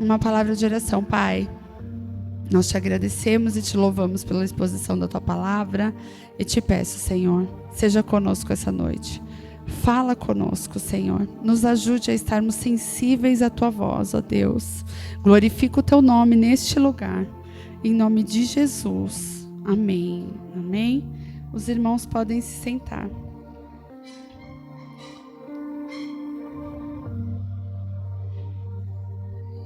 uma palavra de oração. Pai, nós te agradecemos e te louvamos pela exposição da tua palavra e te peço, Senhor, seja conosco essa noite. Fala conosco, Senhor. Nos ajude a estarmos sensíveis à tua voz, ó Deus. Glorifica o teu nome neste lugar. Em nome de Jesus. Amém. Amém. Os irmãos podem se sentar.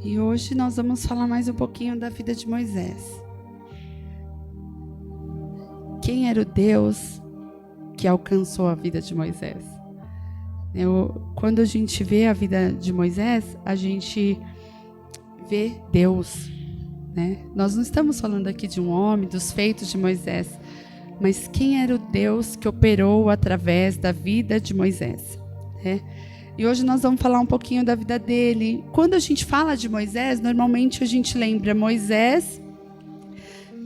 E hoje nós vamos falar mais um pouquinho da vida de Moisés. Quem era o Deus que alcançou a vida de Moisés? Quando a gente vê a vida de Moisés, a gente vê Deus, né? Nós não estamos falando aqui de um homem, dos feitos de Moisés, mas quem era o Deus que operou através da vida de Moisés, né? E hoje nós vamos falar um pouquinho da vida dele. Quando a gente fala de Moisés, normalmente a gente lembra Moisés,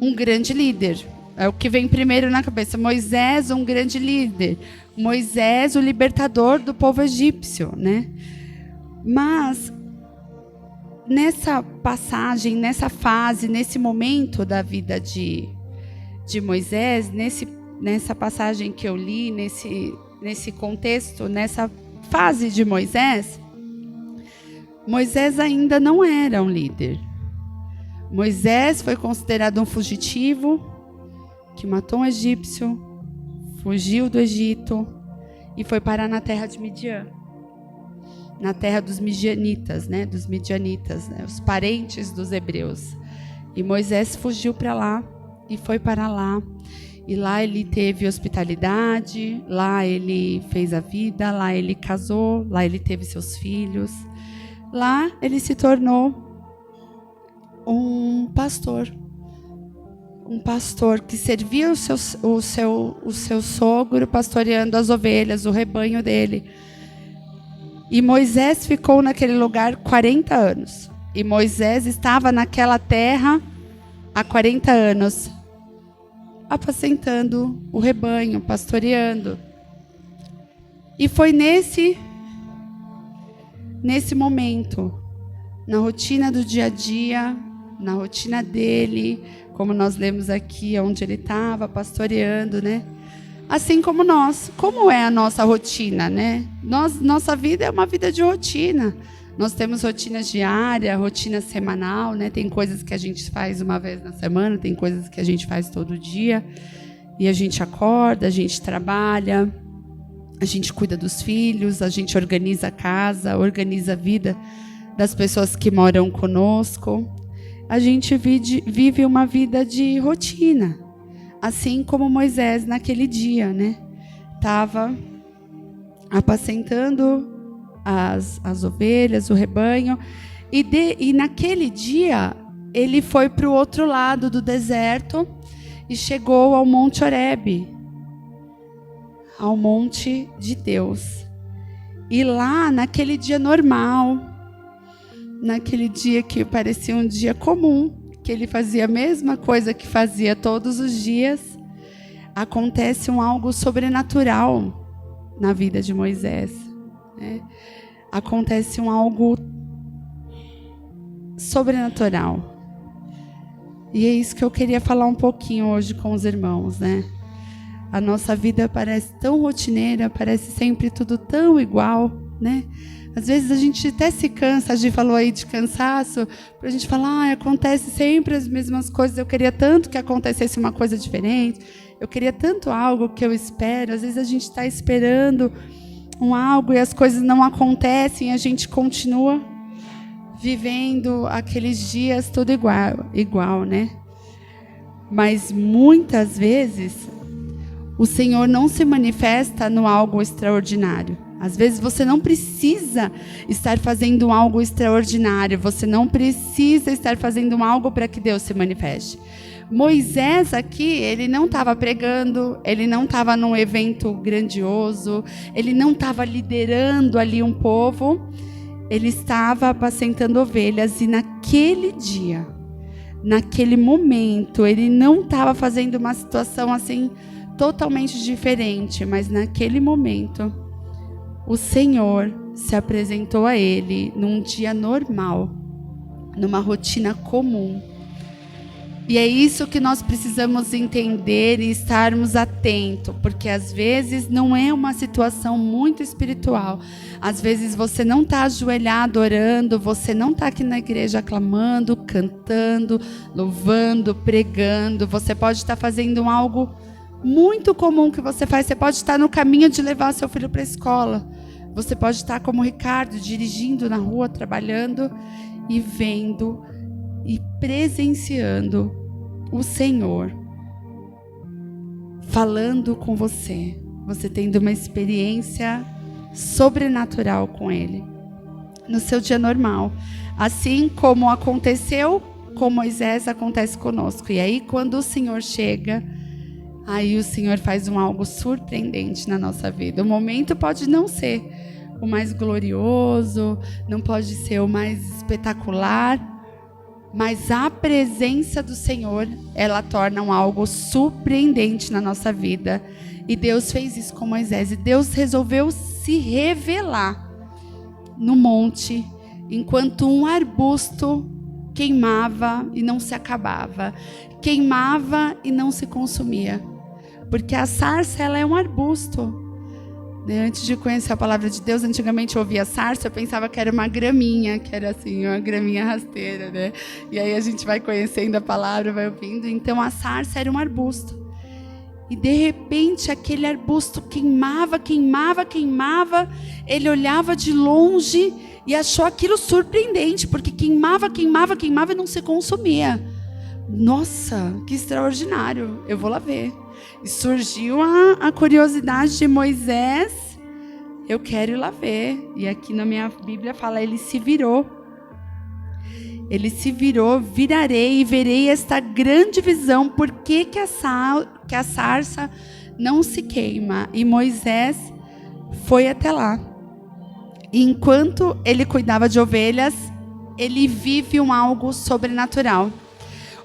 um grande líder. É o que vem primeiro na cabeça. Moisés, um grande líder. Moisés, o libertador do povo egípcio, né? Mas nessa passagem, nessa fase, nesse momento da vida de Moisés, nessa passagem que eu li, nesse contexto, nessa fase de Moisés, Moisés ainda não era um líder. Moisés foi considerado um fugitivo que matou um egípcio, fugiu do Egito e foi parar na terra de Midian, na terra dos midianitas, né? Dos midianitas, né? Os parentes dos hebreus. E Moisés fugiu para lá e foi para lá. E lá ele teve hospitalidade, lá ele fez a vida, lá ele casou, lá ele teve seus filhos. Lá ele se tornou um pastor que servia o seu sogro pastoreando as ovelhas, o rebanho dele. E Moisés ficou naquele lugar 40 anos. E Moisés estava naquela terra há 40 anos, apacentando o rebanho, pastoreando. E foi nesse momento, na rotina do dia a dia, na rotina dele, como nós lemos aqui, onde ele estava pastoreando, né? Assim como nós. Como é a nossa rotina, né? Nossa vida é uma vida de rotina. Nós temos rotina diária, rotina semanal, né? Tem coisas que a gente faz uma vez na semana, tem coisas que a gente faz todo dia. E a gente acorda, a gente trabalha, a gente cuida dos filhos, a gente organiza a casa, organiza a vida das pessoas que moram conosco. A gente vive uma vida de rotina, assim como Moisés naquele dia, né? Estava apacentando as ovelhas, o rebanho, e naquele dia ele foi para o outro lado do deserto e chegou ao Monte Horebe, ao monte de Deus. E lá, naquele dia normal, naquele dia que parecia um dia comum, que ele fazia a mesma coisa que fazia todos os dias, acontece algo sobrenatural na vida de Moisés, né? Acontece algo sobrenatural. E é isso que eu queria falar um pouquinho hoje com os irmãos, né? A nossa vida parece tão rotineira, parece sempre tudo tão igual, né? Às vezes a gente até se cansa, a gente falou aí de cansaço, a gente falar, acontece sempre as mesmas coisas, eu queria tanto que acontecesse uma coisa diferente, eu queria tanto algo que eu espero. Às vezes a gente está esperando algo e as coisas não acontecem, a gente continua vivendo aqueles dias tudo igual, né? Mas muitas vezes o Senhor não se manifesta no algo extraordinário. Às vezes você não precisa estar fazendo algo extraordinário, você não precisa estar fazendo algo para que Deus se manifeste. Moisés aqui, ele não estava pregando, ele não estava num evento grandioso, ele não estava liderando ali um povo, ele estava apacentando ovelhas. E naquele dia, naquele momento, ele não estava fazendo uma situação assim totalmente diferente, mas naquele momento o Senhor se apresentou a ele num dia normal, numa rotina comum. E é isso que nós precisamos entender e estarmos atentos, porque às vezes não é uma situação muito espiritual. Às vezes você não está ajoelhado orando, você não está aqui na igreja aclamando, cantando, louvando, pregando. Você pode estar fazendo algo muito comum que você faz. Você pode estar no caminho de levar seu filho para a escola. Você pode estar como Ricardo, dirigindo na rua, trabalhando e vendo e presenciando o Senhor falando com você. Você tendo uma experiência sobrenatural com Ele no seu dia normal. Assim como aconteceu com Moisés, acontece conosco. E aí quando o Senhor chega, aí o Senhor faz algo surpreendente na nossa vida. O momento pode não ser o mais glorioso, não pode ser o mais espetacular, mas a presença do Senhor, ela torna algo surpreendente na nossa vida. E Deus fez isso com Moisés. E Deus resolveu se revelar no monte, enquanto um arbusto queimava e não se acabava. Queimava e não se consumia. Porque a sarça, ela é um arbusto. Antes de conhecer a palavra de Deus, antigamente eu ouvia sarça, eu pensava que era uma graminha, que era assim, uma graminha rasteira, né? E aí a gente vai conhecendo a palavra, vai ouvindo. Então a sarça era um arbusto. E de repente aquele arbusto queimava, queimava, queimava. Ele olhava de longe e achou aquilo surpreendente, porque queimava, queimava, queimava e não se consumia. Nossa, que extraordinário, eu vou lá ver. E surgiu a curiosidade de Moisés, eu quero ir lá ver. E aqui na minha Bíblia fala, ele se virou. Ele se virou, virarei e verei esta grande visão. Por que a sarça não se queima? E Moisés foi até lá. E enquanto ele cuidava de ovelhas, ele vive algo sobrenatural.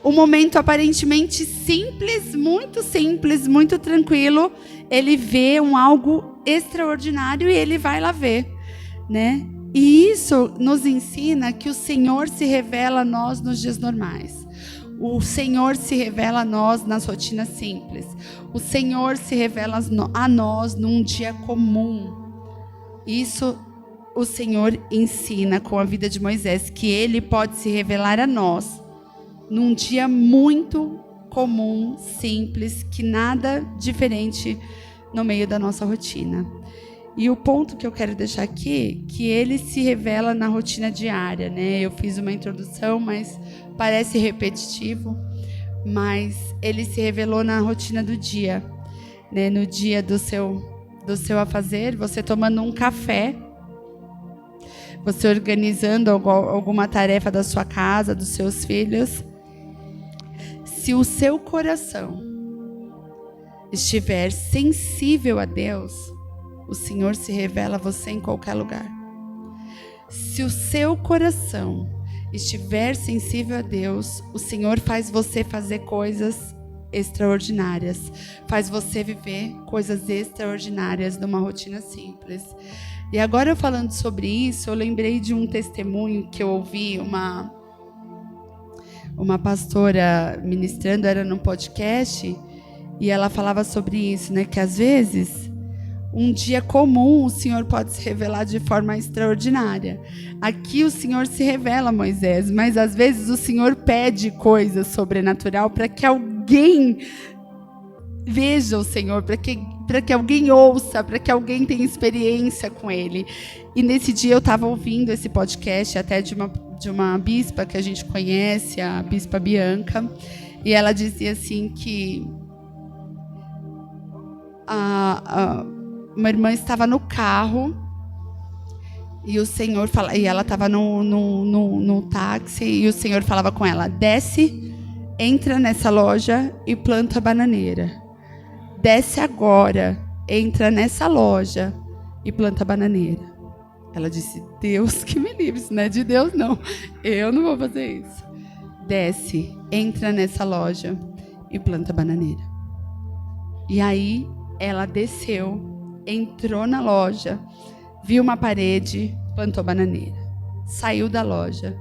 Um momento aparentemente simples, muito tranquilo, ele vê algo extraordinário e ele vai lá ver, né? E isso nos ensina que o Senhor se revela a nós nos dias normais. O Senhor se revela a nós nas rotinas simples. O Senhor se revela a nós num dia comum. Isso o Senhor ensina com a vida de Moisés, que Ele pode se revelar a nós num dia muito comum, simples, que nada diferente no meio da nossa rotina. E o ponto que eu quero deixar aqui, que ele se revela na rotina diária, né? Eu fiz uma introdução, mas parece repetitivo, mas ele se revelou na rotina do dia, né? No dia do seu afazer, você tomando um café, você organizando alguma tarefa da sua casa, dos seus filhos. Se o seu coração estiver sensível a Deus, o Senhor se revela a você em qualquer lugar. Se o seu coração estiver sensível a Deus, o Senhor faz você fazer coisas extraordinárias. Faz você viver coisas extraordinárias numa rotina simples. E agora, eu falando sobre isso, eu lembrei de um testemunho que eu ouvi, uma pastora ministrando, era num podcast, e ela falava sobre isso, né? Que às vezes, um dia comum, o Senhor pode se revelar de forma extraordinária. Aqui o Senhor se revela a Moisés, mas às vezes o Senhor pede coisas sobrenatural para que alguém veja o Senhor, para que alguém ouça, para que alguém tenha experiência com Ele. E nesse dia eu estava ouvindo esse podcast até de uma bispa que a gente conhece, a bispa Bianca, e ela dizia assim que uma irmã estava no carro e o Senhor e ela estava no táxi, e o Senhor falava com ela: desce, entra nessa loja e planta bananeira. Desce agora, entra nessa loja e planta bananeira. Ela disse: Deus que me livre, isso não é de Deus não, eu não vou fazer isso. Desce, entra nessa loja e planta bananeira. E aí ela desceu, entrou na loja, viu uma parede, plantou bananeira. Saiu da loja,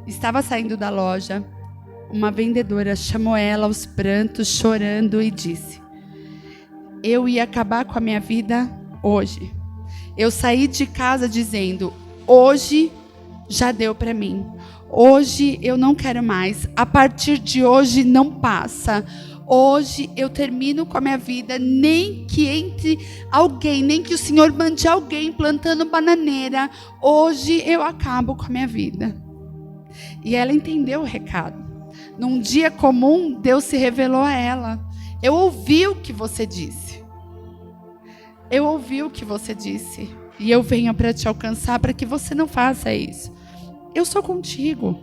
estava saindo da loja, uma vendedora chamou ela aos prantos, chorando, e disse: eu ia acabar com a minha vida hoje. Eu saí de casa dizendo: hoje já deu para mim. Hoje eu não quero mais. A partir de hoje não passa. Hoje eu termino com a minha vida. Nem que entre alguém, nem que o Senhor mande alguém plantando bananeira. Hoje eu acabo com a minha vida. E ela entendeu o recado. Num dia comum, Deus se revelou a ela. Eu ouvi o que você disse. Eu ouvi o que você disse. E eu venho para te alcançar para que você não faça isso. Eu sou contigo.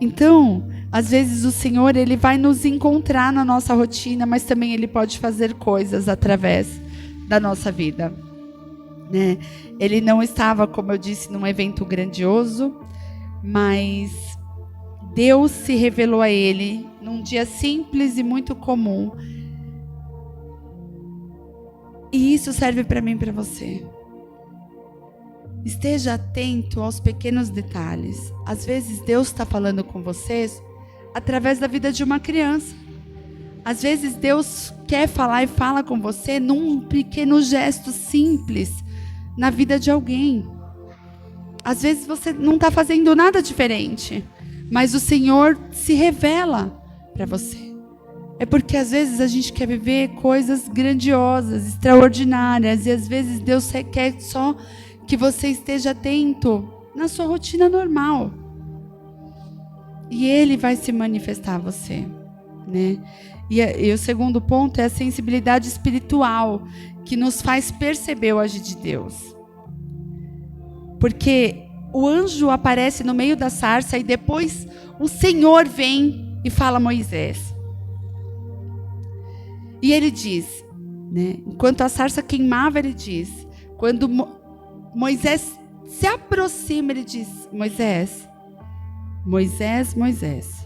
Então, às vezes o Senhor, Ele vai nos encontrar na nossa rotina, mas também Ele pode fazer coisas através da nossa vida, né? Ele não estava, como eu disse, num evento grandioso, mas Deus se revelou a ele num dia simples e muito comum. E isso serve para mim e para você. Esteja atento aos pequenos detalhes. Às vezes Deus está falando com vocês através da vida de uma criança. Às vezes Deus quer falar e fala com você num pequeno gesto simples na vida de alguém. Às vezes você não está fazendo nada diferente, mas o Senhor se revela para você. É porque às vezes a gente quer viver coisas grandiosas, extraordinárias, e às vezes Deus quer só que você esteja atento na sua rotina normal. E Ele vai se manifestar a você, né? E o segundo ponto é a sensibilidade espiritual, que nos faz perceber o agir de Deus. Porque o anjo aparece no meio da sarça e depois o Senhor vem e fala a Moisés. E ele diz, né? Enquanto a sarça queimava, ele diz, quando Moisés se aproxima, ele diz: Moisés, Moisés, Moisés,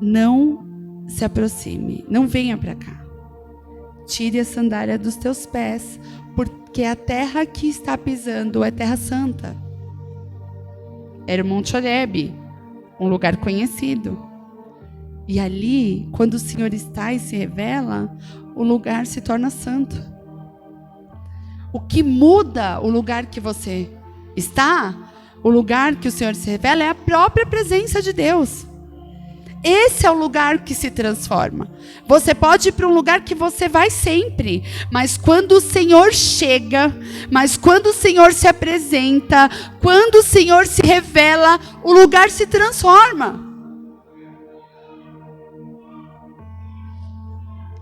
não se aproxime, não venha para cá. Tire a sandália dos teus pés, porque a terra que está pisando é terra santa. Era o Monte Horebe, um lugar conhecido. E ali, quando o Senhor está e se revela, o lugar se torna santo. O que muda o lugar que você está, o lugar que o Senhor se revela, é a própria presença de Deus. Esse é o lugar que se transforma. Você pode ir para um lugar que você vai sempre, mas quando o Senhor chega, mas quando o Senhor se apresenta, quando o Senhor se revela, o lugar se transforma.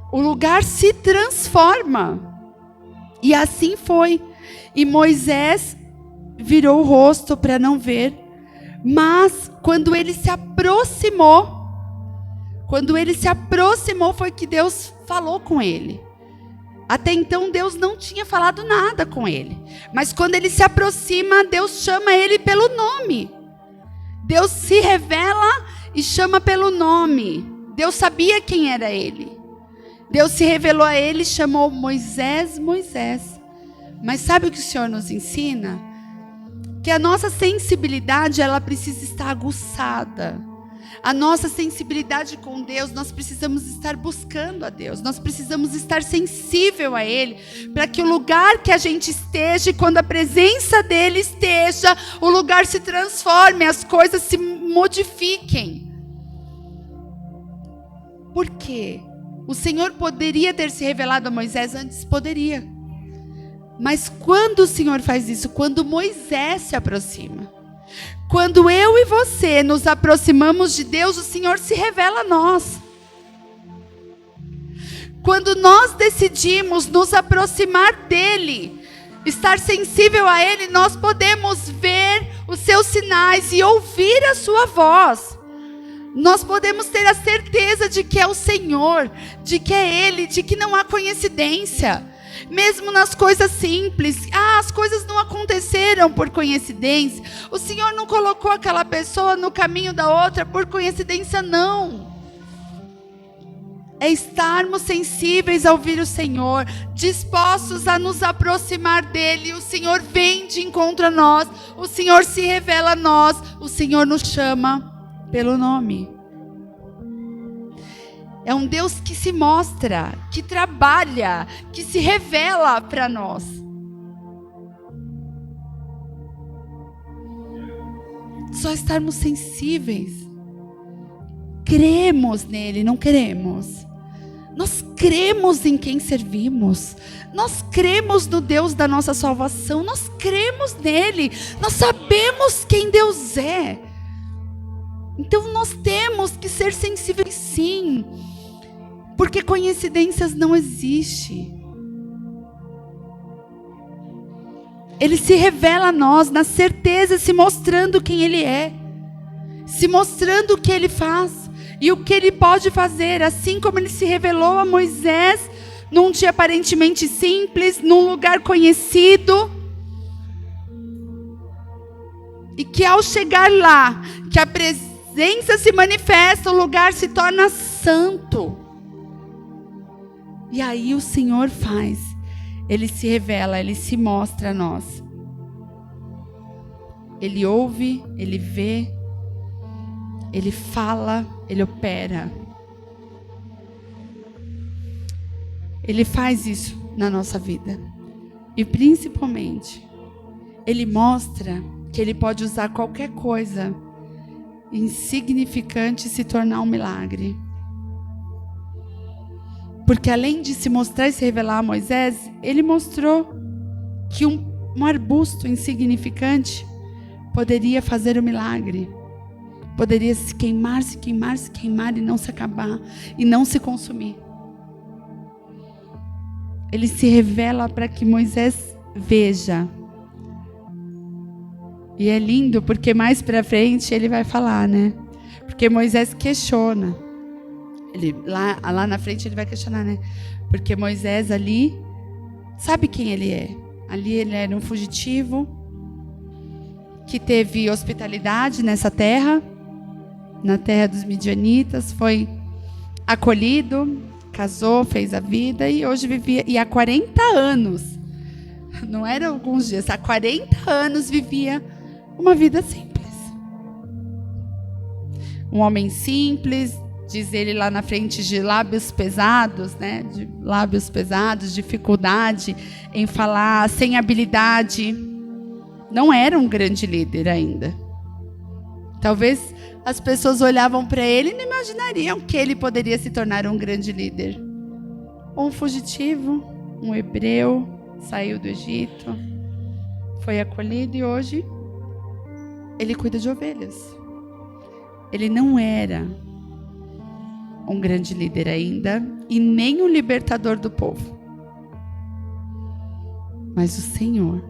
O lugar se transforma. E assim foi. E Moisés virou o rosto para não ver. Mas quando ele se aproximou, foi que Deus falou com ele. Até então Deus não tinha falado nada com ele. Mas quando ele se aproxima, Deus chama ele pelo nome. Deus se revela e chama pelo nome. Deus sabia quem era ele. Deus se revelou a ele e chamou Moisés, Moisés. Mas sabe o que o Senhor nos ensina? Que a nossa sensibilidade, ela precisa estar aguçada. A nossa sensibilidade com Deus, nós precisamos estar buscando a Deus. Nós precisamos estar sensível a Ele, para que o lugar que a gente esteja, e quando a presença dEle esteja, o lugar se transforme, as coisas se modifiquem. Por quê? O Senhor poderia ter se revelado a Moisés antes? Poderia. Mas quando o Senhor faz isso? Quando Moisés se aproxima. Quando eu e você nos aproximamos de Deus, o Senhor se revela a nós. Quando nós decidimos nos aproximar dEle, estar sensível a Ele, nós podemos ver os seus sinais e ouvir a sua voz. Nós podemos ter a certeza de que é o Senhor, de que é Ele, de que não há coincidência. Mesmo nas coisas simples, as coisas não aconteceram por coincidência. O Senhor não colocou aquela pessoa no caminho da outra por coincidência, não. é estarmos sensíveis a ouvir o Senhor, dispostos a nos aproximar dEle. O Senhor vem de encontro a nós, o Senhor se revela a nós, o Senhor nos chama pelo nome. É um Deus que se mostra, que trabalha, que se revela para nós. Só estarmos sensíveis. Cremos nele, não queremos. Nós cremos em quem servimos. Nós cremos no Deus da nossa salvação. Nós cremos nele. Nós sabemos quem Deus é. Então nós temos que ser sensíveis, sim. Porque coincidências não existem. Ele se revela a nós na certeza, se mostrando quem Ele é. Se mostrando o que Ele faz. E o que Ele pode fazer, assim como Ele se revelou a Moisés, num dia aparentemente simples, num lugar conhecido. E que ao chegar lá, que a presença se manifesta, o lugar se torna santo. E aí o Senhor faz, Ele se revela, Ele se mostra a nós. Ele ouve, Ele vê, Ele fala, Ele opera. Ele faz isso na nossa vida. E principalmente, Ele mostra que Ele pode usar qualquer coisa insignificante e se tornar um milagre. Porque além de se mostrar e se revelar a Moisés, Ele mostrou que um arbusto insignificante poderia fazer o milagre. Poderia se queimar e não se acabar, e não se consumir. Ele se revela para que Moisés veja. E é lindo, porque mais para frente ele vai falar, né? Porque Moisés questiona. Lá na frente ele vai questionar, né? Porque Moisés ali sabe quem ele é. Ali ele era um fugitivo que teve hospitalidade nessa terra, na terra dos midianitas, foi acolhido, casou, fez a vida e hoje vivia, e há 40 anos, não eram alguns dias, há 40 anos vivia uma vida simples. Um homem simples, diz ele lá na frente, de lábios pesados, né? De lábios pesados, dificuldade em falar, sem habilidade. Não era um grande líder ainda. Talvez as pessoas olhavam para ele e não imaginariam que ele poderia se tornar um grande líder. Um fugitivo, um hebreu, saiu do Egito, foi acolhido e hoje ele cuida de ovelhas. Ele não era um grande líder ainda e nem um libertador do povo. Mas o Senhor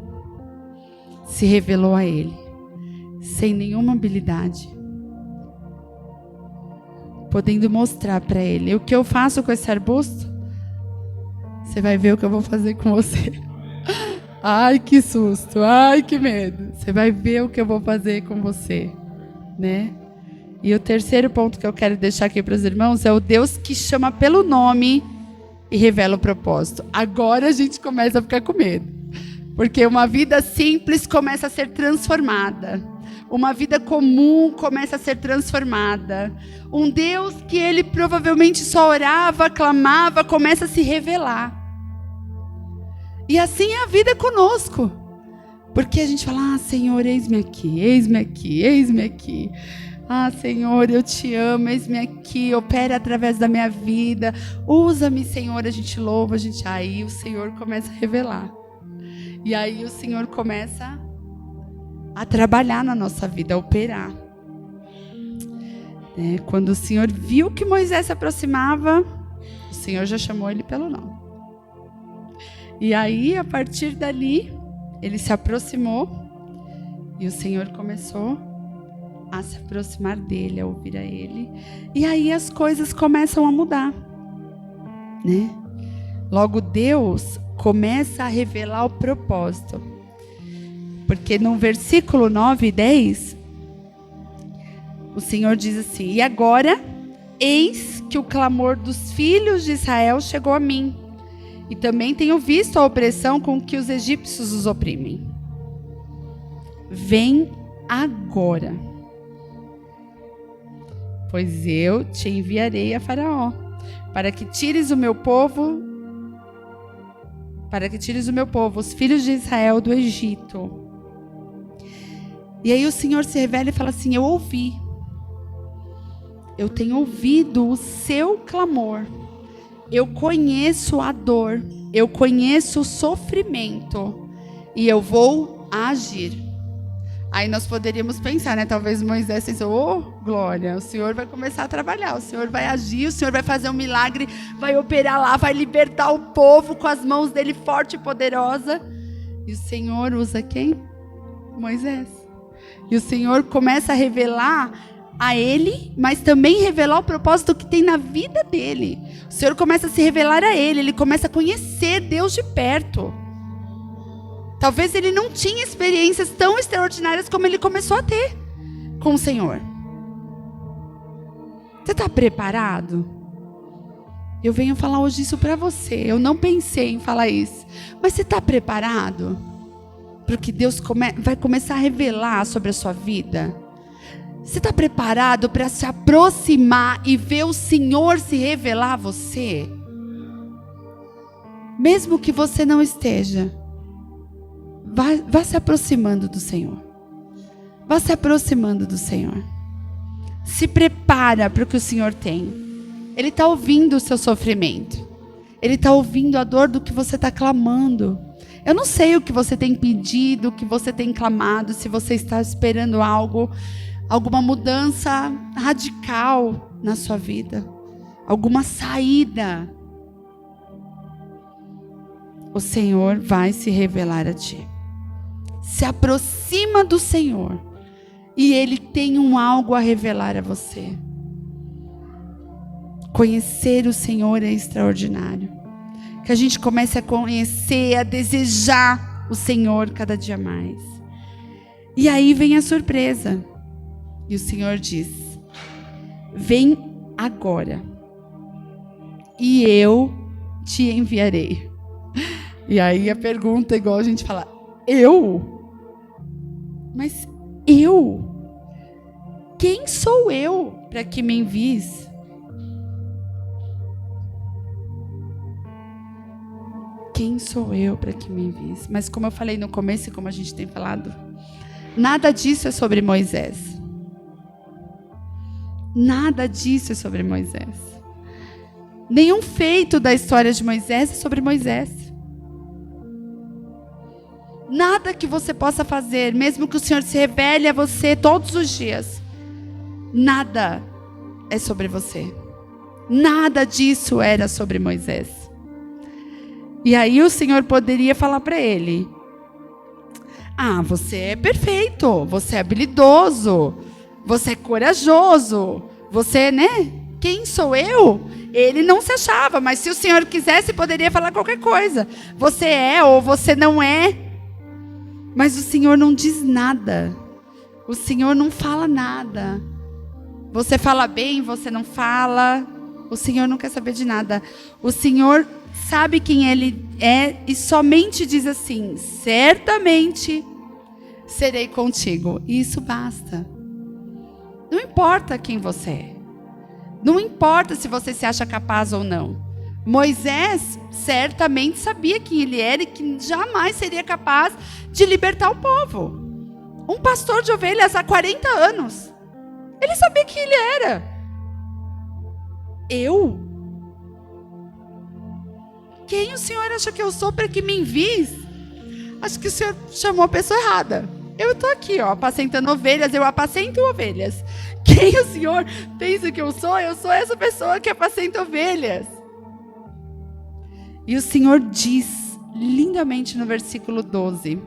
se revelou a ele, sem nenhuma habilidade, podendo mostrar para ele: o que eu faço com esse arbusto, você vai ver o que eu vou fazer com você. Ai, que susto, ai, que medo. Você vai ver o que eu vou fazer com você, né? E o terceiro ponto que eu quero deixar aqui para os irmãos é o Deus que chama pelo nome e revela o propósito. Agora a gente começa a ficar com medo, porque uma vida simples começa a ser transformada. Uma vida comum começa a ser transformada. Um Deus que ele provavelmente só orava, clamava, começa a se revelar. E assim é a vida conosco. Porque a gente fala: ah, Senhor, eis-me aqui, eis-me aqui, eis-me aqui. Ah, Senhor, eu te amo, eis-me aqui, opera através da minha vida. Usa-me, Senhor, a gente louva, aí o Senhor começa a revelar. E aí o Senhor começa a trabalhar na nossa vida, a operar. Quando o Senhor viu que Moisés se aproximava, o Senhor já chamou ele pelo nome. E aí, a partir dali, ele se aproximou e o Senhor começou a se aproximar dele, a ouvir a ele. E aí as coisas começam a mudar, né? Logo, Deus começa a revelar o propósito. Porque no versículo 9 e 10, o Senhor diz assim: e agora Eis que o clamor dos filhos de Israel chegou a mim, e também tenho visto a opressão com que os egípcios os oprimem. Vem agora, pois eu te enviarei a Faraó, para que tires o meu povo, os filhos de Israel, do Egito. E aí o Senhor se revela e fala assim: eu tenho ouvido o seu clamor, eu conheço a dor, eu conheço o sofrimento, e eu vou agir. Aí nós poderíamos pensar, né? Talvez Moisés pensou: glória, o Senhor vai começar a trabalhar, o Senhor vai agir, o Senhor vai fazer um milagre, vai operar lá, vai libertar o povo com as mãos dele forte e poderosa. E o Senhor usa quem? Moisés. E o Senhor começa a revelar a ele, mas também revelar o propósito que tem na vida dele. O Senhor começa a se revelar a ele começa a conhecer Deus de perto. Talvez ele não tinha experiências tão extraordinárias como ele começou a ter com o Senhor. Você está preparado? Eu venho falar hoje isso para você. Eu não pensei em falar isso. Mas você está preparado para o que Deus vai começar a revelar sobre a sua vida? Você está preparado para se aproximar e ver o Senhor se revelar a você? Mesmo que você não esteja, vá se aproximando do Senhor. Vá se aproximando do Senhor. Se prepara para o que o Senhor tem. Ele está ouvindo o seu sofrimento. Ele está ouvindo a dor do que você está clamando. Eu não sei o que você tem pedido, o que você tem clamado, se você está esperando algo, alguma mudança radical na sua vida, alguma saída. O Senhor vai se revelar a ti. Se aproxima do Senhor e Ele tem algo a revelar a você. Conhecer o Senhor é extraordinário. Que a gente comece a conhecer, a desejar o Senhor cada dia mais. E aí vem a surpresa. E o Senhor diz: vem agora, e eu te enviarei. E aí a pergunta, igual a gente fala: eu? Mas eu? Quem sou eu para que me envies? Quem sou eu para que me envies? Mas como eu falei no começo e como a gente tem falado, nada disso é sobre Moisés. Nada disso é sobre Moisés. Nenhum feito da história de Moisés é sobre Moisés. Nada que você possa fazer, mesmo que o Senhor se revele a você todos os dias, nada é sobre você. Nada disso era sobre Moisés. E aí o Senhor poderia falar para ele: você é perfeito, você é habilidoso, você é corajoso, você, né? Quem sou eu? Ele não se achava, mas se o Senhor quisesse, poderia falar qualquer coisa. Você é ou você não é. Mas o Senhor não diz nada. O Senhor não fala nada. Você fala bem, você não fala. O Senhor não quer saber de nada. O Senhor sabe quem Ele é e somente diz assim: certamente serei contigo. E isso basta. Não importa quem você é. Não importa se você se acha capaz ou não. Moisés certamente sabia quem ele era e que jamais seria capaz de libertar o povo. Um pastor de ovelhas há 40 anos. Ele sabia quem ele era. Eu? Quem o Senhor acha que eu sou para que me envies? Acho que o Senhor chamou a pessoa errada. Eu estou aqui, apacentando ovelhas, eu apacento ovelhas. Quem o Senhor pensa que eu sou? Eu sou essa pessoa que apacenta ovelhas. E o Senhor diz lindamente no versículo 12: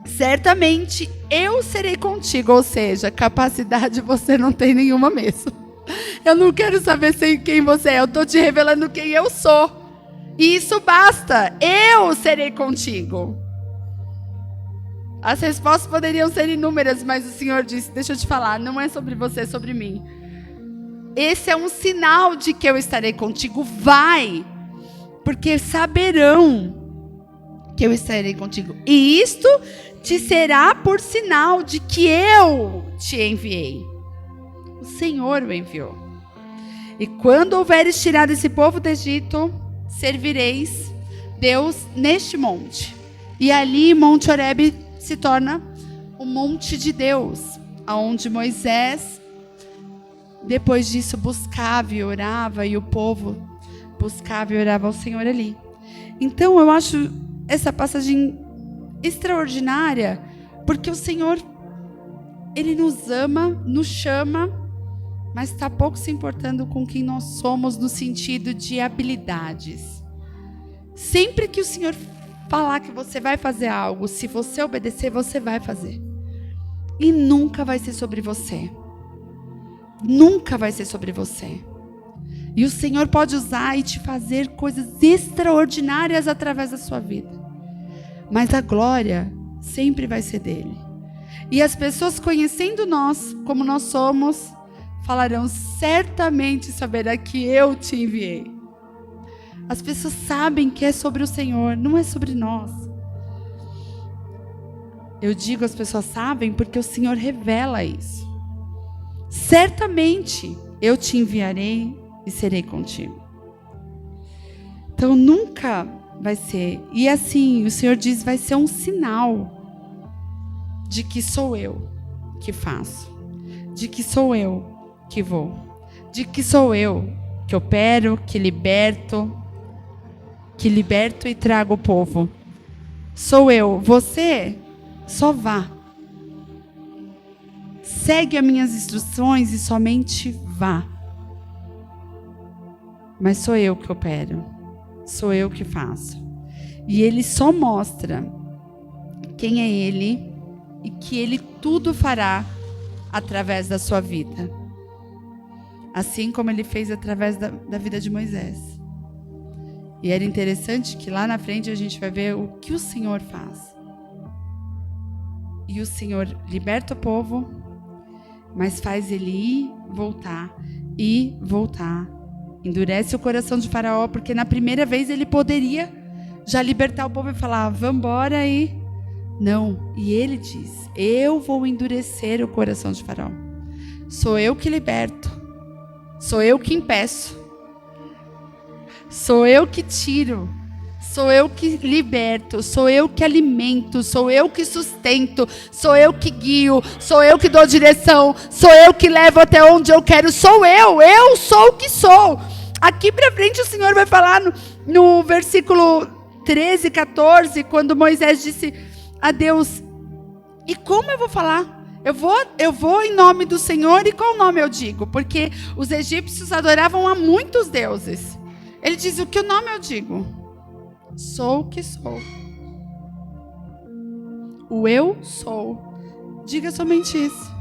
certamente eu serei contigo. Ou seja, capacidade você não tem nenhuma mesmo. Eu não quero saber quem você é, eu estou te revelando quem eu sou. E isso basta, eu serei contigo. As respostas poderiam ser inúmeras, mas o Senhor disse: deixa eu te falar, não é sobre você, é sobre mim. esse é um sinal de que eu estarei contigo. Vai, porque saberão que eu estarei contigo. E isto te será por sinal de que eu te enviei. O Senhor o enviou. E quando houveres tirado esse povo do Egito, servireis Deus neste monte. E ali, Monte Horebe se torna o monte de Deus, aonde Moisés, depois disso, buscava e orava, e o povo buscava e orava ao Senhor ali. Então, eu acho essa passagem extraordinária, porque o Senhor, Ele nos ama, nos chama, mas está pouco se importando com quem nós somos no sentido de habilidades. Sempre que o Senhor falar que você vai fazer algo, se você obedecer, você vai fazer. E nunca vai ser sobre você. Nunca vai ser sobre você. E o Senhor pode usar e te fazer coisas extraordinárias através da sua vida. Mas a glória sempre vai ser dele. E as pessoas conhecendo nós, como nós somos, falarão: certamente saberá que eu te enviei. As pessoas sabem que é sobre o Senhor, não é sobre nós. Eu digo as pessoas sabem porque o Senhor revela isso. Certamente eu te enviarei e serei contigo. Então nunca vai ser. E assim, o Senhor diz, vai ser um sinal de que sou eu que faço. De que sou eu que vou. De que sou eu que opero, que liberto e trago o povo. Sou eu. Você só vá. Segue as minhas instruções e somente vá. Mas sou eu que opero. Sou eu que faço. E Ele só mostra quem é Ele e que Ele tudo fará através da sua vida. Assim como Ele fez através da vida de Moisés. E era interessante que lá na frente a gente vai ver o que o Senhor faz. E o Senhor liberta o povo, mas faz ele ir, voltar, e voltar. Endurece o coração de Faraó, porque na primeira vez ele poderia já libertar o povo e falar: vamos embora e... Não, e ele diz: eu vou endurecer o coração de Faraó. Sou eu que liberto, sou eu que impeço, sou eu que tiro, sou eu que liberto, sou eu que alimento, sou eu que sustento, sou eu que guio, sou eu que dou direção, sou eu que levo até onde eu quero, sou eu sou o que sou. Aqui para frente o Senhor vai falar no versículo 13, 14, quando Moisés disse a Deus: e como eu vou falar? Eu vou em nome do Senhor, e qual nome eu digo? Porque os egípcios adoravam a muitos deuses. Ele diz: o que nome eu digo? Sou o que sou. O eu sou. Diga somente isso.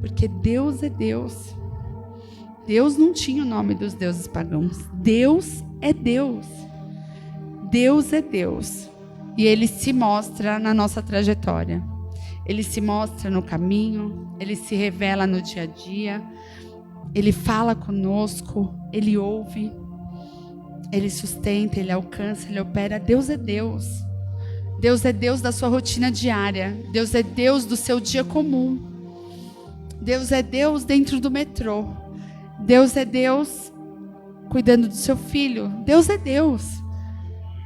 Porque Deus é Deus. Deus não tinha o nome dos deuses pagãos. Deus é Deus. Deus é Deus. E Ele se mostra na nossa trajetória. Ele se mostra no caminho. Ele se revela no dia a dia. Ele fala conosco. Ele ouve. Ele sustenta, Ele alcança, Ele opera. Deus é Deus. Deus é Deus da sua rotina diária. Deus é Deus do seu dia comum. Deus é Deus dentro do metrô. Deus é Deus cuidando do seu filho. Deus é Deus.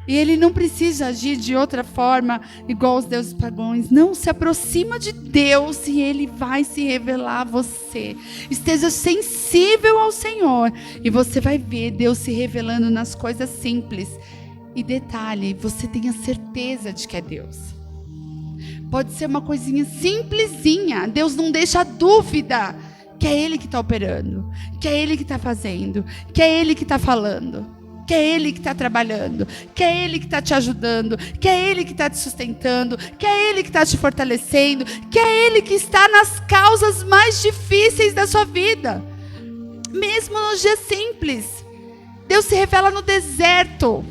E Ele não precisa agir de outra forma, igual os deuses pagãos. Não, se aproxima de Deus e Ele vai se revelar a você. Esteja sensível ao Senhor e você vai ver Deus se revelando nas coisas simples. E detalhe, você tenha certeza de que é Deus. Pode ser uma coisinha simplesinha. Deus não deixa dúvida que é Ele que está operando, que é Ele que está fazendo, que é Ele que está falando, que é Ele que está trabalhando, que é Ele que está te ajudando, que é Ele que está te sustentando, que é Ele que está te fortalecendo, que é Ele que está nas causas mais difíceis da sua vida. Mesmo nos dias simples. Deus se revela no deserto,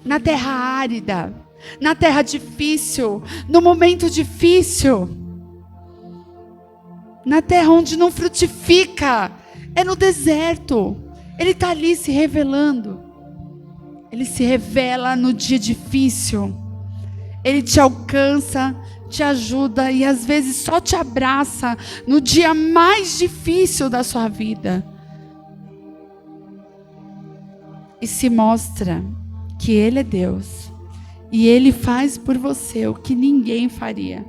na terra árida, na terra difícil, no momento difícil. na terra onde não frutifica, é no deserto. Ele está ali se revelando. Ele se revela no dia difícil. Ele te alcança, te ajuda e às vezes só te abraça no dia mais difícil da sua vida. E se mostra que Ele é Deus. E Ele faz por você o que ninguém faria.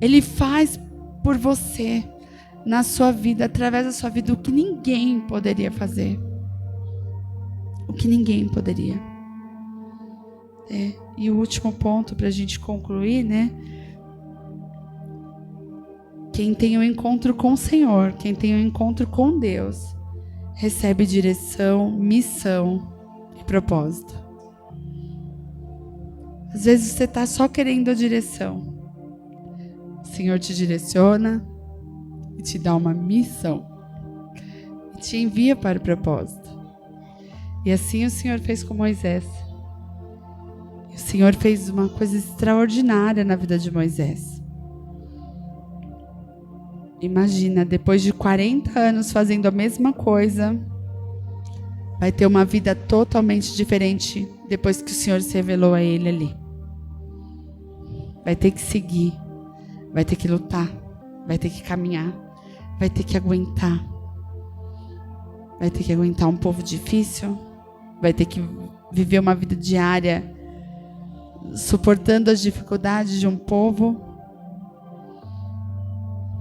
Ele faz por você, na sua vida, através da sua vida, o que ninguém poderia fazer. O que ninguém poderia. E o último ponto para a gente concluir, né? Quem tem um encontro com o Senhor, quem tem um encontro com Deus, recebe direção, missão e propósito. Às vezes você está só querendo a direção. O Senhor te direciona e te dá uma missão. E te envia para o propósito. E assim o Senhor fez com Moisés. E o Senhor fez uma coisa extraordinária na vida de Moisés. Imagina, depois de 40 anos fazendo a mesma coisa, vai ter uma vida totalmente diferente depois que o Senhor se revelou a ele ali. Vai ter que seguir, vai ter que lutar, vai ter que caminhar, vai ter que aguentar. Vai ter que aguentar um povo difícil, vai ter que viver uma vida diária suportando as dificuldades de um povo,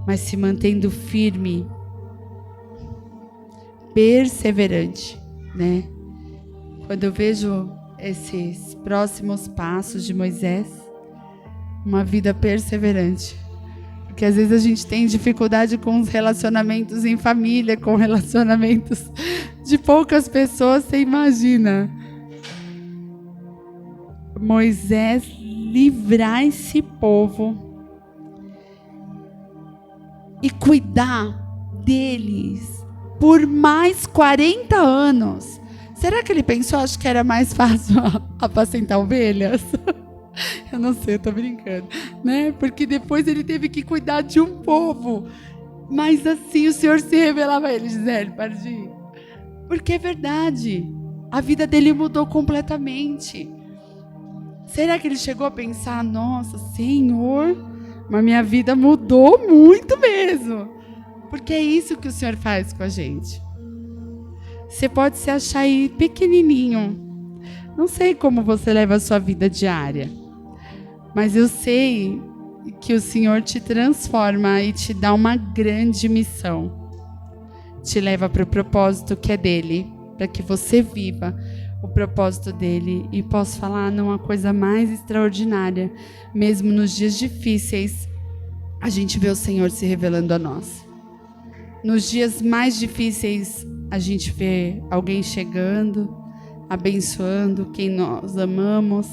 mas se mantendo firme, perseverante, né? Quando eu vejo esses próximos passos de Moisés, uma vida perseverante, porque às vezes a gente tem dificuldade com os relacionamentos em família, com relacionamentos de poucas pessoas, você imagina. Moisés livrar esse povo e cuidar deles por mais 40 anos. Será que ele pensou, acho que era mais fácil apacentar ovelhas? Eu não sei, eu tô brincando, né? Porque depois ele teve que cuidar de um povo. Mas assim o Senhor se revelava a ele, Gisele, para de ir. Porque é verdade, a vida dele mudou completamente. Será que ele chegou a pensar, nossa, Senhor, mas minha vida mudou muito mesmo? Porque é isso que o Senhor faz com a gente. Você pode se achar aí pequenininho. Não sei como você leva a sua vida diária, mas eu sei que o Senhor te transforma e te dá uma grande missão. Te leva para o propósito que é dele, para que você viva o propósito dele. E posso falar numa coisa mais extraordinária, mesmo nos dias difíceis, a gente vê o Senhor se revelando a nós. Nos dias mais difíceis, a gente vê alguém chegando, abençoando quem nós amamos,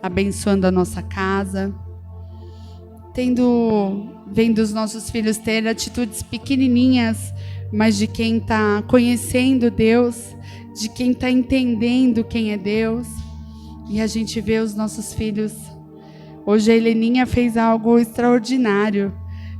abençoando a nossa casa, vendo os nossos filhos ter atitudes pequenininhas, mas de quem está conhecendo Deus, de quem está entendendo quem é Deus. E a gente vê os nossos filhos. Hoje a Heleninha fez algo extraordinário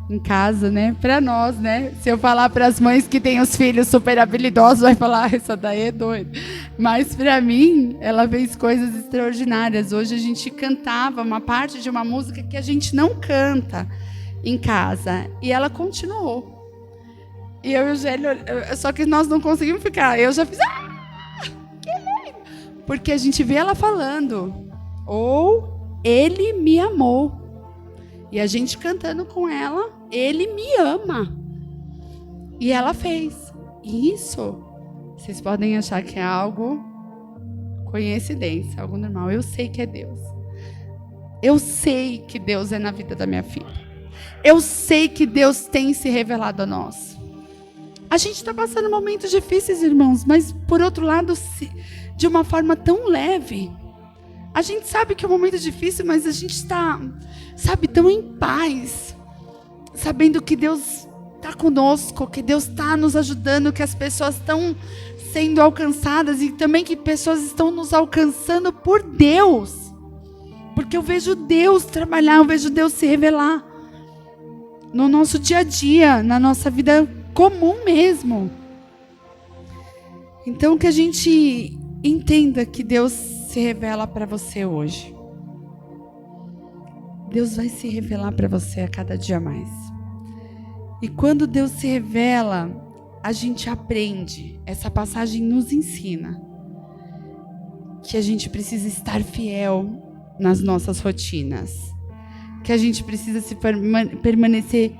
em casa, né? Para nós, né? Se eu falar para as mães que têm os filhos super habilidosos, vai falar, essa daí é doida. Mas para mim, ela fez coisas extraordinárias. Hoje a gente cantava uma parte de uma música que a gente não canta em casa. E ela continuou. E eu e o Gélio, só que nós não conseguimos ficar. Eu já fiz, que lindo! Porque a gente vê ela falando, ou ele me amou. E a gente cantando com ela, ele me ama. E ela fez. Isso, vocês podem achar que é algo coincidência, algo normal. Eu sei que é Deus. Eu sei que Deus é na vida da minha filha. Eu sei que Deus tem se revelado a nós. A gente está passando momentos difíceis, irmãos, mas por outro lado, de uma forma tão leve. A gente sabe que é um momento difícil, mas a gente está, sabe, tão em paz, sabendo que Deus está conosco, que Deus está nos ajudando, que as pessoas estão sendo alcançadas e também que pessoas estão nos alcançando por Deus. Porque eu vejo Deus trabalhar, eu vejo Deus se revelar no nosso dia a dia, na nossa vida comum mesmo. Então, que a gente entenda que Deus se revela para você hoje. Deus vai se revelar para você a cada dia mais. E quando Deus se revela, a gente aprende. Essa passagem nos ensina que a gente precisa estar fiel nas nossas rotinas. Que a gente precisa permanecer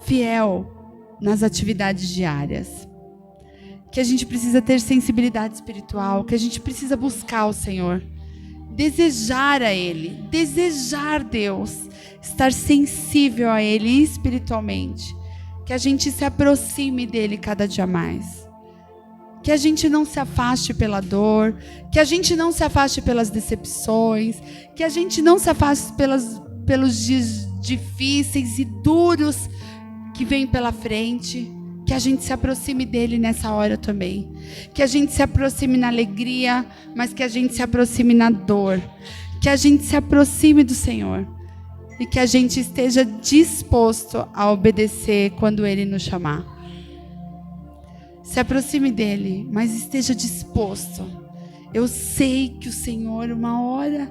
fiel nas atividades diárias. Que a gente precisa ter sensibilidade espiritual. Que a gente precisa buscar o Senhor. Desejar a Ele. Desejar Deus. Estar sensível a Ele espiritualmente. Que a gente se aproxime dEle cada dia mais. Que a gente não se afaste pela dor. Que a gente não se afaste pelas decepções. Que a gente não se afaste pelos dias difíceis e duros que vêm pela frente. Que a gente se aproxime dEle nessa hora também. Que a gente se aproxime na alegria, mas que a gente se aproxime na dor. Que a gente se aproxime do Senhor. E que a gente esteja disposto a obedecer quando Ele nos chamar. Se aproxime dEle, mas esteja disposto. Eu sei que o Senhor, uma hora,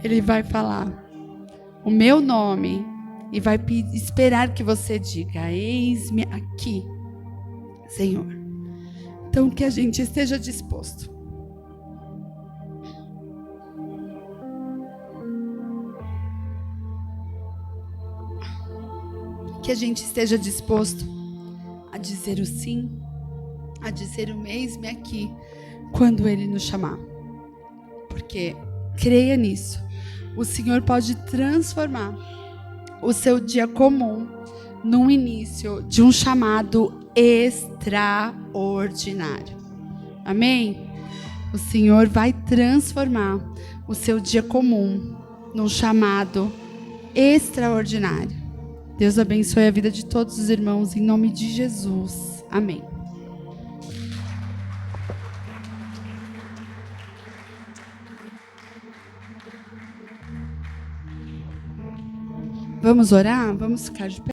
Ele vai falar o meu nome e vai esperar que você diga: eis-me aqui, Senhor. Então, que a gente esteja disposto. Que a gente esteja disposto a dizer o sim, a dizer o eis-me aqui, quando Ele nos chamar. Porque, creia nisso, o Senhor pode transformar o seu dia comum num início de um chamado extraordinário. Amém? O Senhor vai transformar o seu dia comum num chamado extraordinário. Deus abençoe a vida de todos os irmãos, em nome de Jesus. Amém. Vamos orar? Vamos ficar de pé.